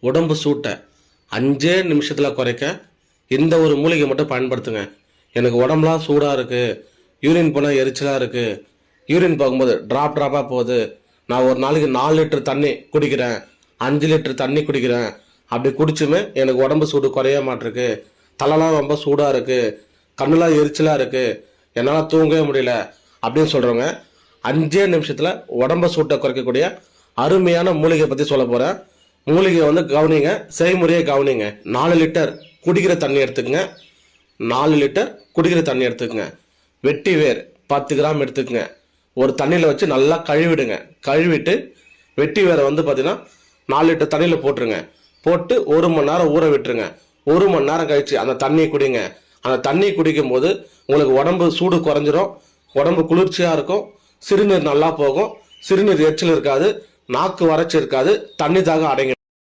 உடம்பு சூட்டை 5 நிமிஷத்தில் குறைக்க இந்த ஒரு மூலிகை மட்டும் பயன்படுத்துங்க. எனக்கு உடம்புலாம் சூடாக இருக்குது, யூரின் போனால் எரிச்சலாக இருக்குது, யூரின் போகும்போது ட்ராப்பாக போகுது, நான் ஒரு நாளைக்கு 4 லிட்டர் தண்ணி குடிக்கிறேன், 5 லிட்டர் தண்ணி குடிக்கிறேன், அப்படி குடிச்சுமே எனக்கு உடம்பு சூடு குறைய மாட்டிருக்கு, தலைலாம் ரொம்ப சூடாக இருக்குது, கண்ணுலாம் எரிச்சலாக இருக்குது, என்னால் தூங்கவே முடியல அப்படின்னு சொல்கிறவங்க 5 நிமிஷத்தில் உடம்பை சூட்டை குறைக்கக்கூடிய அருமையான மூலிகை பற்றி சொல்ல போகிறேன். மூலிகை கவனிங்க, செய்முறையை கவனிங்க. 4 லிட்டர் குடிக்கிற தண்ணி எடுத்துக்கங்க. 4 லிட்டர் குடிக்கிற தண்ணி எடுத்துக்கங்க. வெட்டி வேர் 10 கிராம் எடுத்துக்கங்க. ஒரு தண்ணியில் வச்சு நல்லா கழுவிடுங்க. கழுவிட்டு வெட்டி வேரை பார்த்தீங்கன்னா 4 லிட்டர் தண்ணியில் போட்டுருங்க. போட்டு 1 மணி நேரம் ஊற விட்டுருங்க. 1 மணி நேரம் கழிச்சு அந்த தண்ணியை குடிங்க. அந்த தண்ணி குடிக்கும் போது உங்களுக்கு உடம்பு சூடு குறைஞ்சிரும், உடம்பு குளிர்ச்சியாக இருக்கும், சிறுநீர் நல்லா போகும், சிறுநீர் எரிச்சல் இருக்காது, நாக்கு வறட்சி இருக்காது, தண்ணி தாகம் அடங்கிடும்.